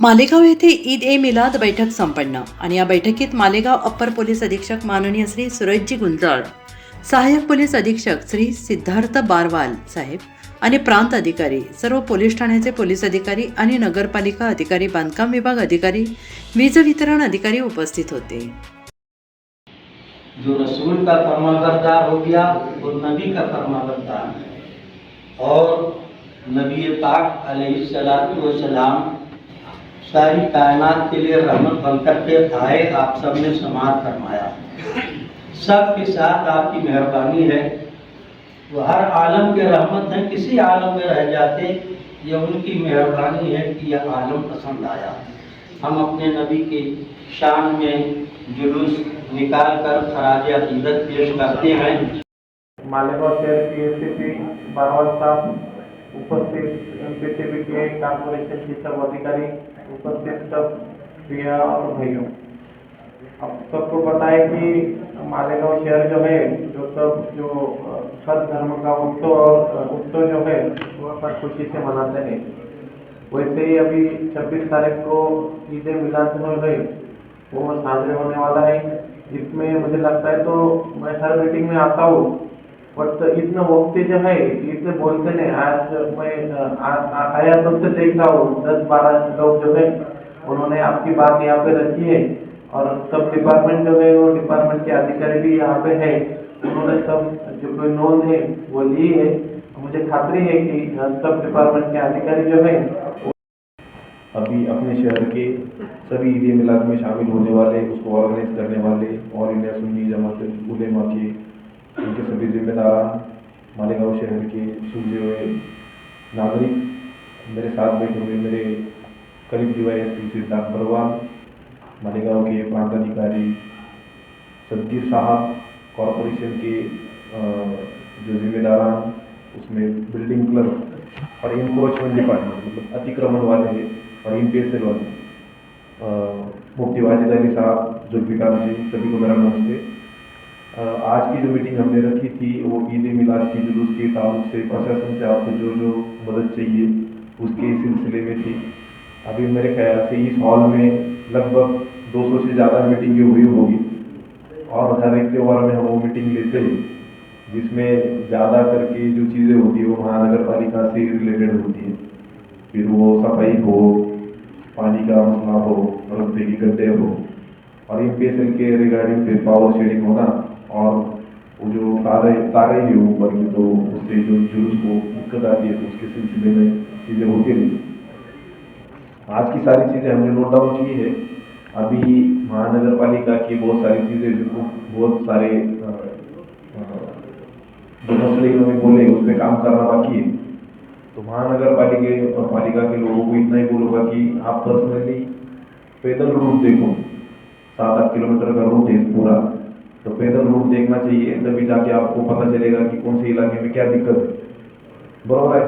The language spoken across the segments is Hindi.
मालेगाव येथे ईद ए मिलाद बैठक संपन्न आणि या बैठकीत मालेगाव अप्पर पोलीस अधीक्षक माननीय श्री सुरजजी गुंजाळ, सहाय्यक पोलीस अधीक्षक श्री सिद्धार्थ बारवाल साहेब आणि प्रांत अधिकारी, सर्व पोलीस ठाण्याचे पोलीस अधिकारी आणि नगरपालिका अधिकारी, बांधकाम विभाग अधिकारी, वीज वितरण अधिकारी उपस्थित होते। जो रसूल का फरमाबरदार हो गया वो नबी का फरमाबरदार और नबी पाक अलैहिस्सलातु वस्सलाम सारी कायनात के लिए रहमत बनकर के आए, आप सब ने समाज फरमाया। सब के साथ आपकी मेहरबानी है, वो हर आलम के रहमत है, किसी आलम में रह जाते ये उनकी मेहरबानी है कि यह आलम पसंद आया। हम अपने नबी की शान में जुलूस निकाल कर खराज अकीदत पेश करते हैं। मालेगाव शहर की एसपी बारवाल साहब, उपस्थित एमपीसीबी के कॉर्पोरेशन के सब अधिकारी, उपस्थित सब प्रिया और भाइयों, अब सबको पता है कि मालेगांव शहर जो है जो सब धर्म का उत्सव जो है वो पर खुशी से मनाते हैं। वैसे ही अभी 26 तारीख को ईद ए मिलाद जो है वो साजरे होने वाला है। इसमें मुझे लगता है तो मैं हर मीटिंग में आता हूँ, बट इतना वक्त जो है इसे बोलते नहीं। आज मैं आया तब से देख रहा हूँ 10-12 लोग जो है उन्होंने आपकी बात यहाँ पे रखी है और सब डिपार्टमेंट जो है वो डिपार्टमेंट के अधिकारी भी यहाँ पे है, उन्होंने सब जो कोई नोंद है वो ली है। मुझे खातरी है कि सब डिपार्टमेंट के अधिकारी जो है अभी अपने शहर के सभी ईद ए मिलाद में शामिल होने वाले, उसको ऑर्गेनाइज करने वाले और इंडिया सुन्नी जमात उलेमा के उनके सभी जिम्मेदार, मालेगांव शहर के सुलझे हुए नागरिक, मेरे साथ बैठे हुए मेरे करीब डीवाईएसपी सिद्धार्थ बारवाल, मालेगांव के प्रांत अधिकारी सदगीर साहब, कॉरपोरेशन के जो जिम्मेदार उसमें बिल्डिंग क्लर्क और इनक्रोचमेंट डिपार्टमेंट मतलब अतिक्रमण वाले और इम्पेसल वाले, मुफ्ती वाजिद अली साहब, जुल्फिकार जी, सभी को मेरा नमस्ते। आज की जो मीटिंग हमने रखी थी वो ईद ए मिलाद की जुलूस के ताल्लुक से प्रशासन से आपको जो जो मदद चाहिए उसके सिलसिले में थी। अभी मेरे ख्याल से इस हॉल में लगभग 200 से ज़्यादा मीटिंगें हुई होगी और हर एक त्योहार में हम वो मीटिंग लेते हैं, जिसमें ज़्यादा करके जो चीज़ें होती है वो महानगर पालिका से रिलेटेड होती है। फिर वो सफाई हो, पानी का मसला हो, रास्ते की गड्ढे हो और इम्पेसल के रिगार्डिंग फिर पावर शेडिंग होना और वो जो तारे हैं ऊपर की, तो उससे जो जुलूस को दिक्कत आती है तो उसके सिलसिले में चीज़ें होती रही। आज की सारी चीज़ें हमने नोट डाउन की है। अभी महानगर पालिका की बहुत सारी चीज़ें जो बहुत सारे जो मसले इन्होंने बोले उस पर काम करना बाकी है। तो महानगर पालिका के लोगों को इतना ही बोलूँगा कि आप पर्सनली पैदल रूट देखो, 7-8 किलोमीटर का रूट है पूरा, तो पैदल रूट देखना चाहिए, तभी जाके आपको पता चलेगा कि कौन से इलाके में क्या दिक्कत है, बरोबर आहे।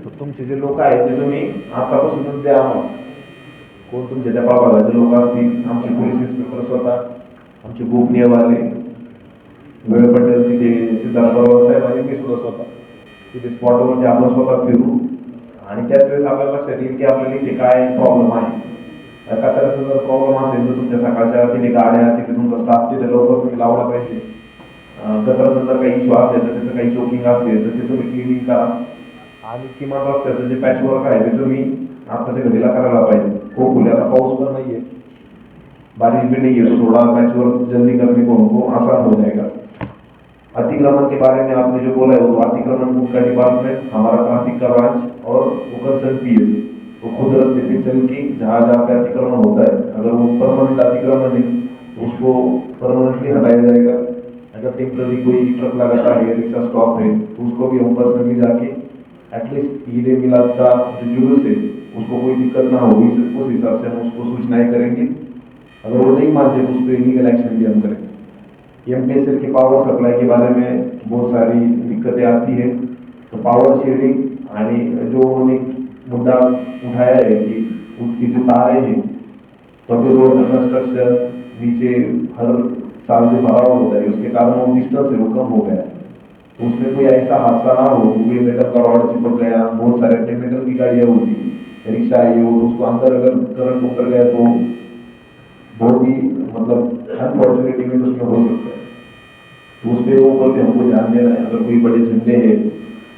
तो तुमचे जे लोक आहेत ते तुम्ही आतापासूनच द्या, कोण तुमच्या त्या भागाचे लोक असतील, आमचे पोलीस इन्स्पेक्टर स्वतः, आमचे गोपनीयवाले वेळ पटेल तिथे सिद्धार्थ बारवाल साहेब आणि मी सुद्धा स्वतः तिथे स्पॉटवरती आपण स्वतः फिरू आणि त्याच वेळेस आपल्याला लक्षात येईल की आपल्याला इथे काय प्रॉब्लेम आहे। एखाद्याचा जर प्रॉब्लेम असेल तर तुमच्या सकाळच्या तिथे गाड्या, तिथे तुमचा स्टाफ तिथे लवकर तुम्ही लावला पाहिजे। गटराचं जर काही इश्यू असेल तर त्याचं काही चोकिंग असेल तर ते तुम्ही क्लिनिंग करा आणि किमान रस्त्याचं जे पॅचवर्क आहे ते तुम्ही आताच्या घडीला करायला पाहिजे। हो खुले आता पाऊस पण नहीं है, बारिश भी नहीं है, तो थोड़ा पैचवर्क जल्दी करने को हमको आसान हो जाएगा। अतिक्रमण के बारे में आपने जो बोला है वो अतिक्रमण का डिपार्टमेंट, हमारा ट्रैफिक का ब्रांच और वो कंसर्न पीएस वो खुद रस्ते पे चल के जहाँ जहाँ पे अतिक्रमण होता है, अगर वो परमानेंट अतिक्रमण है तो उसको परमानेंटली हटाया जाएगा। अगर टेम्पररी कोई ट्रक लगाता है, रिक्शा स्टॉप है, तो उसको भी हम पर्सनली जाके एटलीस्ट ईद ए मिलाद का जो जुलूस है उसको कोई दिक्कत ना होगी, उस हिसाब से हम उसको सूचनाएं करेंगे। अगर वो नहीं मानते तो उस पर इलीगल एक्शन भी हम करेंगे। एमपीएसएल के पावर सप्लाई के बारे में बहुत सारी दिक्कतें आती है, तो पावर शेडिंग आणि जो उन्होंने मुद्दा उठाया है कि उसकी जो तारें हैं तो फिर रोड कंस्ट्रक्शन नीचे हर साल जो भरा हुआ होता है उसके कारण वो डिस्टेंस है वो कम हो गया है, तो उसमें कोई ऐसा हादसा ना हो, कोई मेटल का रॉड चिपक गया, बहुत सारे अपने मेटल की गाड़ियाँ होती हैं रिक्शा है वो, उसको अंदर अगर करंट उतर गया तो बहुत ही मतलब अनफॉर्चुनेट इवेंट उसमें हो सकता है। तो उस पर वो बोलते हमको ध्यान देना है, अगर कोई बड़े झंडे है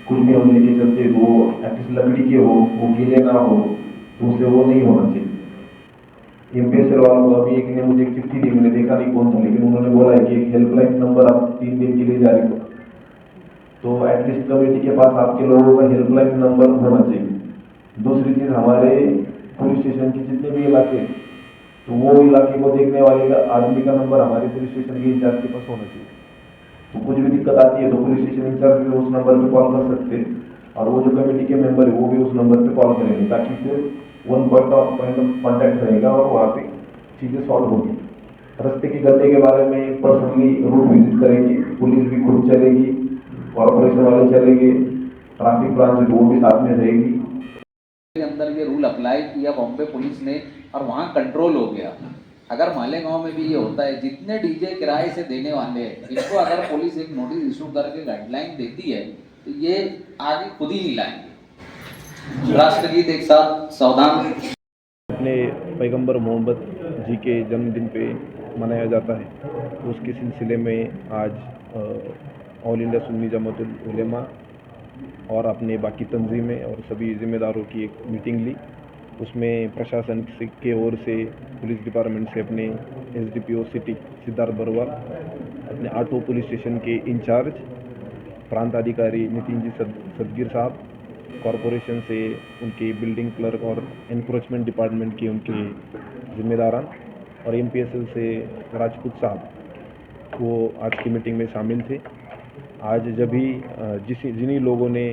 कुछ भी हम लेके चलते हैं तो वो एटलीस्ट लकड़ी के हो, वो गीले ना हो, तो उससे वो नहीं होना चाहिए। एमपीएसएल वालों को अभी एक ने मुझे एक चिट्ठी दी, मैंने देखा नहीं कौन था, लेकिन उन्होंने बोला है कि एक हेल्पलाइन नंबर आप 3 दिन के लिए जारी करो। तो एटलीस्ट कमेटी के पास आपके लोगों का हेल्पलाइन नंबर होना चाहिए। दूसरी चीज़, हमारे पुलिस स्टेशन के जितने भी इलाके, तो वो इलाके को देखने वाले का आदमी का नंबर हमारे पुलिस स्टेशन के इंचार्ज के पास होना चाहिए। तो कुछ भी दिक्कत आती है तो पुलिस स्टेशन इंचार्ज भी उस नंबर पे कॉल कर सकते हैं, और वो जो कमेटी के मेंबर है वो भी उस नंबर पे कॉल करेंगे, ताकि फिर वन पॉइंट ऑफ कॉन्टैक्ट रहेगा और वहाँ पे चीज़ें सॉल्व होगी। रास्ते के गड्ढे के बारे में पर्सनली रूट विजिट करेंगे, पुलिस भी खुद चलेगी, कॉर्पोरेशन वाले चलेंगे, ट्रैफिक ब्रांच वो भी साथ में रहेगी। के अंदर ये रूल अप्लाई किया बॉम्बे पुलिस ने और वहाँ कंट्रोल हो गया। अगर मालेगांव में भी ये होता है, जितने डीजे किराए से देने वाले हैं इनको अगर पुलिस एक नोटिस इशू करके गाइडलाइन देती है तो ये आगे खुद ही नहीं लाएंगे। राष्ट्रगीत एक साथ सावधान। अपने पैगंबर मोहम्मद जी के जन्मदिन पे मनाया जाता है, तो उसके सिलसिले में आज ऑल इंडिया सुन्नी जमातुल उलेमा और अपने बाकी तंजीमें और सभी ज़िम्मेदारों की एक मीटिंग ली। उसमें प्रशासन के ओर से, पुलिस डिपार्टमेंट से अपने एसडीपीओ सिटी सिद्धार्थ बरवाल, अपने आटो पुलिस स्टेशन के इंचार्ज प्रांत अधिकारी नितिन जी सदगीर साहब, कॉरपोरेशन से उनके बिल्डिंग क्लर्क और एनक्रोचमेंट डिपार्टमेंट के उनके जिम्मेदारान, और एमपीएसएल से राजपूत साहब, वो आज की मीटिंग में शामिल थे। आज जब भी जिन्हीं लोगों ने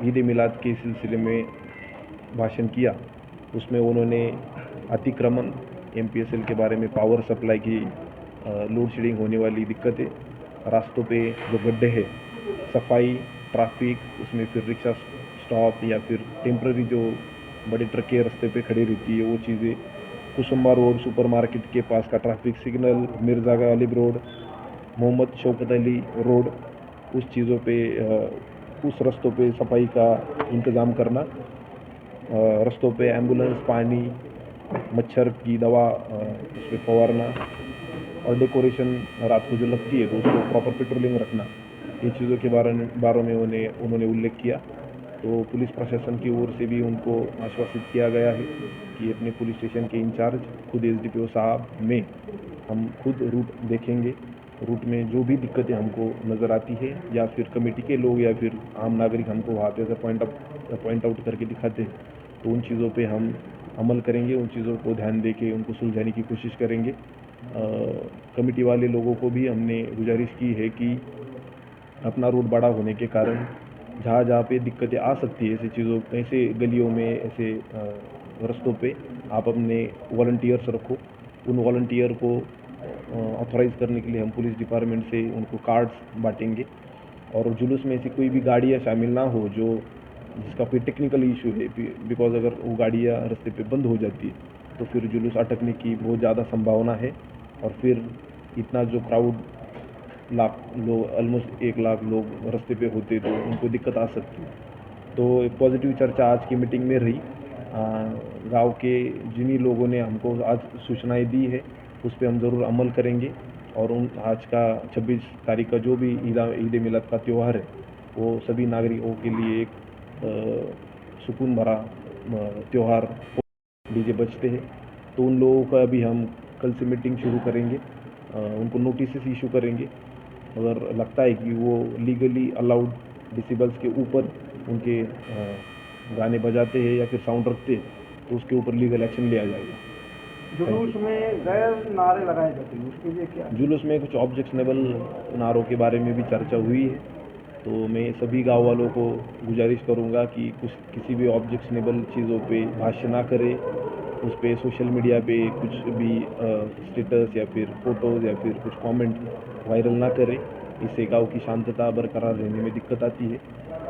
ईद मिलाद के सिलसिले में भाषण किया, उसमें उन्होंने अतिक्रमण, एमपीएसएल के बारे में, पावर सप्लाई की लोड शेडिंग होने वाली दिक्कतें, रास्तों पे जो गड्ढे हैं, सफाई, ट्रैफिक, उसमें फिर रिक्शा स्टॉप या फिर टेम्प्ररी जो बड़ी ट्रकें रास्ते पे खड़ी रहती है वो चीज़ें, कुसुम्बा रोड सुपरमार्केट के पास का traffic signal, Mirza Ghalib road, Mohammad Shaukat Ali road, उस चीज़ों पे उस रास्तों पे सफाई का इंतज़ाम करना, रास्तों पे एम्बुलेंस, पानी, मच्छर की दवा उस पर फवारना, और डेकोरेशन रात को जो लगती है तो उसको प्रॉपर पेट्रोलिंग रखना, ये चीज़ों के बारे में उन्होंने उल्लेख किया। तो पुलिस प्रशासन की ओर से भी उनको आश्वासित किया गया है कि अपने पुलिस स्टेशन के इंचार्ज खुद एसडीपीओ साहब में हम खुद रूट देखेंगे, रूट में जो भी दिक्कतें हमको नज़र आती है या फिर कमेटी के लोग या फिर आम नागरिक हमको वहाँ पे अगर पॉइंट आउट करके दिखाते हैं तो उन चीज़ों पे हम अमल करेंगे, उन चीज़ों को ध्यान दे के उनको सुलझाने की कोशिश करेंगे। कमेटी वाले लोगों को भी हमने गुजारिश की है कि अपना रूट बड़ा होने के कारण जहाँ जहाँ पे दिक्कतें आ सकती है, ऐसे गलियों में, ऐसे रास्तों पे आप अपने वॉलंटियर्स रखो। उन वॉलंटियर को ऑथराइज़ करने के लिए हम पुलिस डिपार्टमेंट से उनको कार्ड्स बांटेंगे, और जुलूस में ऐसी कोई भी गाड़ियाँ शामिल ना हो जिसका कोई टेक्निकल इशू है, बिकॉज अगर वो गाड़ियाँ रास्ते पे बंद हो जाती है तो फिर जुलूस अटकने की बहुत ज़्यादा संभावना है, और फिर इतना जो क्राउड लाख लोग, ऑलमोस्ट 1 लाख लोग रास्ते पे होते तो उनको दिक्कत आ सकती है। तो एक पॉजिटिव चर्चा आज की मीटिंग में रही। गांव के जिन्हीं लोगों ने हमको आज सूचनाएं दी है उस पर हम ज़रूर अमल करेंगे, और आज का 26 तारीख का जो भी ईद मिलाद का त्यौहार है वो सभी नागरिकों के लिए एक सुकून भरा त्यौहार, डीजे बजते हैं। तो उन लोगों का भी हम कल से मीटिंग शुरू करेंगे, उनको नोटिस इशू करेंगे। अगर लगता है कि वो लीगली अलाउड डिसिबल्स के ऊपर उनके गाने बजाते हैं या फिर साउंड रखते हैं तो उसके ऊपर लीगल एक्शन लिया जाएगा। जुलूस में गैर नारे लगाए जाते हैं, उसके लिए क्या? जुलूस में कुछ ऑब्जेक्शनेबल नारों के बारे में भी चर्चा हुई है, तो मैं सभी गांव वालों को गुजारिश करूंगा कि किसी भी ऑब्जेक्शनेबल चीज़ों पे भाष्य ना करें, उस पर सोशल मीडिया पे कुछ भी स्टेटस या फिर फ़ोटोज़ या फिर कुछ कमेंट वायरल ना करें। इससे गांव की शांतता बरकरार रहने में दिक्कत आती है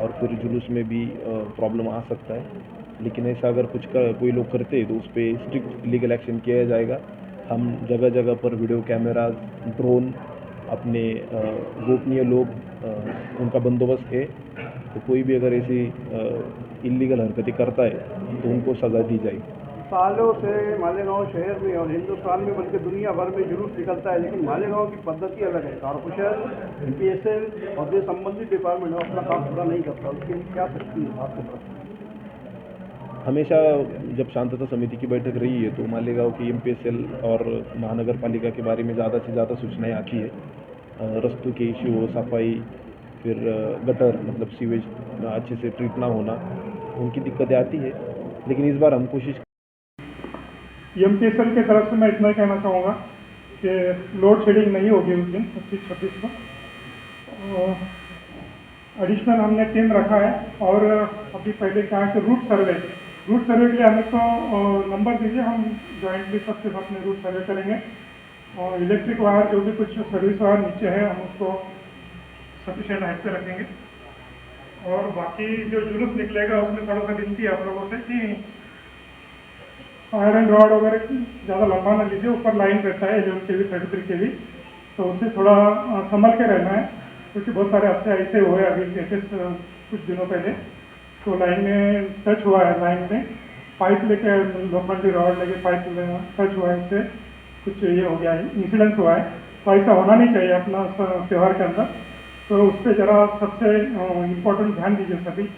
और फिर जुलूस में भी प्रॉब्लम आ सकता है। लेकिन ऐसा अगर कोई लोग करते हैं तो उस पर स्ट्रिक्ट लीगल एक्शन किया जाएगा। हम जगह जगह पर वीडियो कैमराज, ड्रोन, अपने गोपनीय लोग, उनका बंदोबस्त है। तो कोई भी अगर ऐसी इलीगल हरकतें करता है तो उनको सज़ा दी जाएगी। सालों से मालेगांव शहर में और हिंदुस्तान में बल्कि दुनिया भर में जुलूस निकलता है, लेकिन मालेगांव की पद्धति अलग है। कॉर्पोरेशन, पीएसएल और जो संबंधित डिपार्टमेंट है अपना काम पूरा नहीं करता, उसके लिए क्या सकती है आपके पास? हमेशा जब शांतता समिति की बैठक रही है तो मालेगांव की एमपीएसएल और महानगर पालिका के बारे में ज़्यादा से ज़्यादा सूचनाएं आती है। रस्तों के इश्यू हो, सफाई, फिर गटर मतलब सीवेज अच्छे से ट्रीट ना होना, उनकी दिक्कतें आती है। लेकिन इस बार हम कोशिश एमपीएसएल की तरफ से मैं इतना ही कहना चाहूँगा कि लोड शेडिंग नहीं होगी उस दिन 25-26 को। एडिशनल हमने टीम रखा है और अभी पहले क्या है कि रूट सर्वे के लिए हमें तो नंबर दीजिए, हम जॉइंटली सबके साथ में रूट सर्वे करेंगे। और इलेक्ट्रिक वायर जो भी कुछ सर्विस वायर नीचे है हम उसको सफिशिएंट हाइट पे रखेंगे। और बाकी जो जुलूस निकलेगा उसमें थोड़ा सा विनती है आप लोगों से कि आयरन रॉड वगैरह ज़्यादा लंबा ना लीजिए, ऊपर लाइन रहता है 11 kV 33 kV, तो उससे थोड़ा संभल के रहना है, क्योंकि बहुत सारे हादसे ऐसे हुए अभी लेटेस्ट कुछ दिनों पहले। तो लाइन में टच हुआ है, लाइन में पाइप लेके लोखंडी रॉड लेके पाइप टच हुआ है, इससे कुछ ये हो गया है, इंसिडेंस हुआ है। तो ऐसा होना नहीं चाहिए अपना त्यौहार के अंदर, तो उस पर ज़रा सबसे इम्पोर्टेंट ध्यान दीजिए सभी।